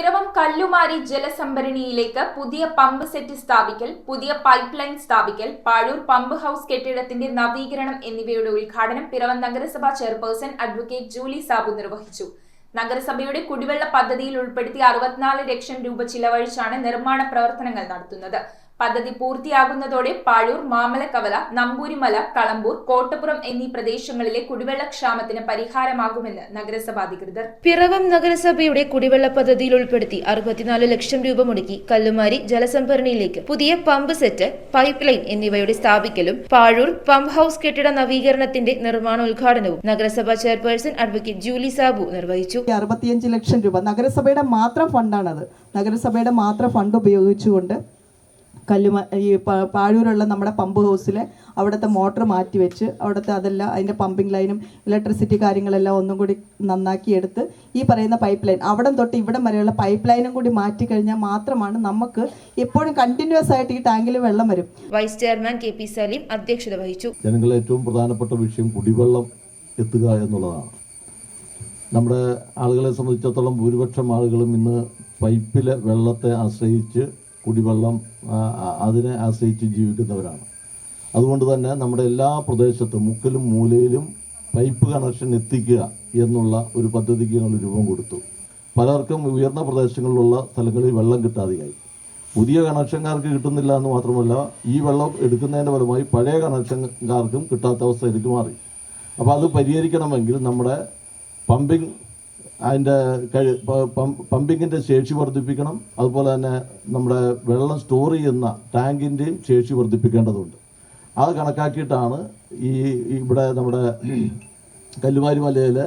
പിറവം കല്ലുമാരി ജലസംഭരണിയിലേക്ക് പുതിയ pump set സ്ഥാപിക്കൽ, പുതിയ പൈപ്പ് ലൈൻ സ്ഥാപിക്കൽ, പാഴൂർ പമ്പ് ഹൌസ് കെട്ടിടത്തിന്റെ നവീകരണം എന്നിവയുടെ ഉദ്ഘാടനം പിറവം നഗരസഭാ ചെയർപേഴ്സൺ അഡ്വക്കേറ്റ് ജൂലി സാബു നിർവഹിച്ചു. നഗരസഭയുടെ കുടിവെള്ള പദ്ധതിയിൽ ഉൾപ്പെടുത്തി 64 ലക്ഷം രൂപ ചിലവഴിച്ചാണ് നിർമ്മാണ പ്രവർത്തനങ്ങൾ നടത്തുന്നത്. പദ്ധതി പൂർത്തിയാകുന്നതോടെ പാഴൂർ, മാമലക്കവല, നമ്പൂരിമല, കളമ്പൂർ, കോട്ടപ്പുറം എന്നീ പ്രദേശങ്ങളിലെ കുടിവെള്ളക്ഷാമത്തിന് പരിഹാരമാകുമെന്ന് നഗരസഭാ അധികൃതർ. പിറവം നഗരസഭയുടെ കുടിവെള്ള പദ്ധതിയിൽ ഉൾപ്പെടുത്തി 64 ലക്ഷം രൂപ മുടക്കി കല്ലുമാരി ജലസംഭരണിയിലേക്ക് പുതിയ പമ്പ് സെറ്റ്, പൈപ്പ് ലൈൻ എന്നിവയുടെ സ്ഥാപിക്കലും പാഴൂർ പമ്പ് ഹൌസ് കെട്ടിട നവീകരണത്തിന്റെ നിർമ്മാണോദ്ഘാടനവും നഗരസഭാ ചെയർപേഴ്സൺ അഡ്വക്കേറ്റ് ജൂലി സാബു നിർവഹിച്ചു. 65 ലക്ഷം രൂപ നഗരസഭയുടെ മാത്രം ഫണ്ടാണത്. നഗരസഭയുടെ മാത്രം ഫണ്ട് ഉപയോഗിച്ചുകൊണ്ട് പാഴൂരുള്ള നമ്മുടെ പമ്പ് ഹൗസിൽ അവിടുത്തെ മോട്ടർ മാറ്റിവെച്ച് അവിടുത്തെ അതെല്ലാം അതിൻ്റെ പമ്പിംഗ് ലൈനും ഇലക്ട്രിസിറ്റി കാര്യങ്ങളെല്ലാം ഒന്നും കൂടി നന്നാക്കിയെടുത്ത് ഈ പറയുന്ന പൈപ്പ് ലൈൻ അവിടം തൊട്ട് ഇവിടം വരെയുള്ള പൈപ്പ് ലൈനും കൂടി മാറ്റിക്കഴിഞ്ഞാൽ മാത്രമാണ് നമുക്ക് എപ്പോഴും കണ്ടിന്യൂസ് ആയിട്ട് ഈ ടാങ്കിൽ വെള്ളം വരും. വൈസ് ചെയർമാൻ KP സലീം അധ്യക്ഷത വഹിച്ചു. ജനങ്ങളെ ഏറ്റവും പ്രധാനപ്പെട്ട വിഷയം കുടിവെള്ളം എത്തുക എന്നുള്ളതാണ്. നമ്മുടെ ആളുകളെ സംബന്ധിച്ചിടത്തോളം ഭൂരിപക്ഷം ആളുകളും ഇന്ന് പൈപ്പിലെ വെള്ളത്തെ ആശ്രയിച്ച് കുടിവെള്ളം അതിനെ ആശ്രയിച്ച് ജീവിക്കുന്നവരാണ്. അതുകൊണ്ട് തന്നെ നമ്മുടെ എല്ലാ പ്രദേശത്തും മുക്കിലും മൂലയിലും പൈപ്പ് കണക്ഷൻ എത്തിക്കുക എന്നുള്ള ഒരു പദ്ധതിക്ക് ഞങ്ങൾ രൂപം കൊടുത്തു. പലർക്കും ഉയർന്ന പ്രദേശങ്ങളിലുള്ള സ്ഥലങ്ങളിൽ വെള്ളം കിട്ടാതെയായി. പുതിയ കണക്ഷൻകാർക്ക് കിട്ടുന്നില്ല എന്ന് മാത്രമല്ല, ഈ വെള്ളം എടുക്കുന്നതിൻ്റെ ഫലമായി പഴയ കണക്ഷൻകാർക്കും കിട്ടാത്ത അവസ്ഥയിലേക്ക് മാറി. അപ്പോൾ അത് പരിഹരിക്കണമെങ്കിൽ നമ്മുടെ പമ്പിങ്ങിൻ്റെ ശേഷി വർദ്ധിപ്പിക്കണം. അതുപോലെ തന്നെ നമ്മുടെ വെള്ളം സ്റ്റോർ ചെയ്യുന്ന ടാങ്കിൻ്റെയും ശേഷി വർദ്ധിപ്പിക്കേണ്ടതുണ്ട്. അത് കണക്കാക്കിയിട്ടാണ് ഇവിടെ നമ്മുടെ കല്ലുമാരി മലയിൽ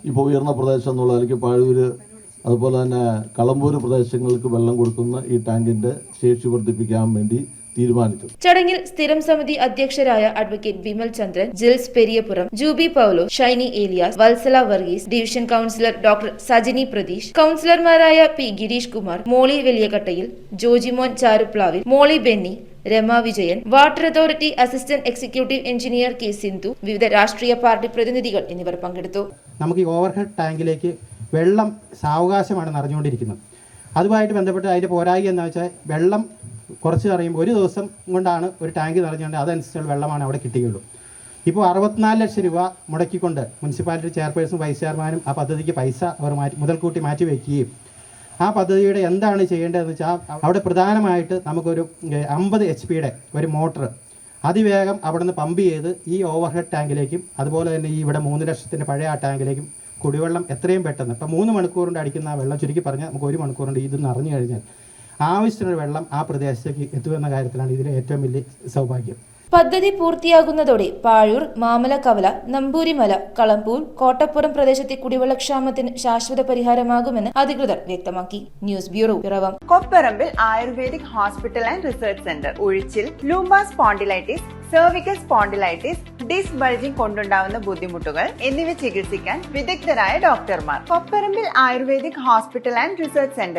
ഇപ്പോൾ ഉയർന്ന പ്രദേശം എന്നുള്ള അല്ലെങ്കിൽ പാഴൂർ അതുപോലെ തന്നെ കളമ്പൂർ പ്രദേശങ്ങൾക്ക് വെള്ളം കൊടുക്കുന്ന ഈ ടാങ്കിൻ്റെ ശേഷി വർദ്ധിപ്പിക്കാൻ വേണ്ടി തീരുമാനിച്ചു. ചടങ്ങിൽ സ്ഥിരം സമിതി അധ്യക്ഷരായ advocate Vimal Chandran, Jils Periyapuram, Juby Paulo, Shiny Elias, Vatsala Varghese, division councillor doctor Sajini Pratheesh, കൌൺസിലർമാരായ P Girish Kumar, Molly Valiyakattayil, Jojimon Charuplavil, Molly Benny, Rama Vijayan, water authority assistant executive engineer K Sindhu, വിവിധ രാഷ്ട്രീയ പാർട്ടി പ്രതിനിധികൾ എന്നിവർ പങ്കെടുത്തു. നമുക്ക് ഈ ഓവർഹെഡ് ടാങ്കിലേക്ക് വെള്ളം സാവകാശമാണ് നിറഞ്ഞുകൊണ്ടിരിക്കുന്നത്. അതുമായിട്ട് ബന്ധപ്പെട്ട് അതിൻ്റെ പോരായി എന്ന് വെച്ചാൽ വെള്ളം കുറച്ച് അറിയുമ്പോൾ ഒരു ദിവസം കൊണ്ടാണ് ഒരു ടാങ്ക് നിറഞ്ഞുകൊണ്ട് അതനുസരിച്ചുള്ള വെള്ളമാണ് അവിടെ കിട്ടുകയുള്ളൂ. ഇപ്പോൾ 64 ലക്ഷം രൂപ മുടക്കിക്കൊണ്ട് മുനിസിപ്പാലിറ്റി ചെയർപേഴ്സണും വൈസ് ചെയർമാനും ആ പദ്ധതിക്ക് പൈസ അവർ മുതൽക്കൂട്ടി മാറ്റി വയ്ക്കുകയും ആ പദ്ധതിയുടെ എന്താണ് ചെയ്യേണ്ടതെന്ന് വെച്ചാൽ അവിടെ പ്രധാനമായിട്ട് നമുക്കൊരു 50 HP ഒരു മോട്ടർ അതിവേഗം അവിടെ നിന്ന് പമ്പ് ചെയ്ത് ഈ ഓവർഹെഡ് ടാങ്കിലേക്കും അതുപോലെ തന്നെ ഈ ഇവിടെ 3 ലക്ഷത്തിൻ്റെ പഴയ ആ ടാങ്കിലേക്കും കുടിവെള്ളം എത്രയും പെട്ടെന്ന് ഇപ്പം 3 മണിക്കൂർ കൊണ്ട് അടിക്കുന്ന വെള്ളം ചുരുക്കി പറഞ്ഞാൽ നമുക്ക് 1 മണിക്കൂർ കൊണ്ട് ഇത് നിറഞ്ഞു കഴിഞ്ഞാൽ ആവശ്യത്തിനുള്ള വെള്ളം ആ പ്രദേശത്തേക്ക് എത്തുമെന്ന കാര്യത്തിലാണ് ഇതിലെ ഏറ്റവും വലിയ സൗഭാഗ്യം. പദ്ധതി പൂർത്തിയാകുന്നതോടെ പാഴൂർ, മാമലക്കവല, നമ്പൂരിമല, കളമ്പൂർ, കോട്ടപ്പുറം പ്രദേശത്തെ കുടിവെള്ളക്ഷാമത്തിന് ശാശ്വത പരിഹാരമാകുമെന്ന് അധികൃതർ വ്യക്തമാക്കി. News bureau, Piravom. Kopparambil ayurvedic hospital and research centre. ഉഴിച്ചിൽ, lumbar spondylitis, cervical spondylitis, disc bulging കൊണ്ടുണ്ടാവുന്ന ബുദ്ധിമുട്ടുകൾ എന്നിവ ചികിത്സിക്കാൻ വിദഗ്ധരായ ഡോക്ടർമാർ. Kopparambil ayurvedic hospital and research centre.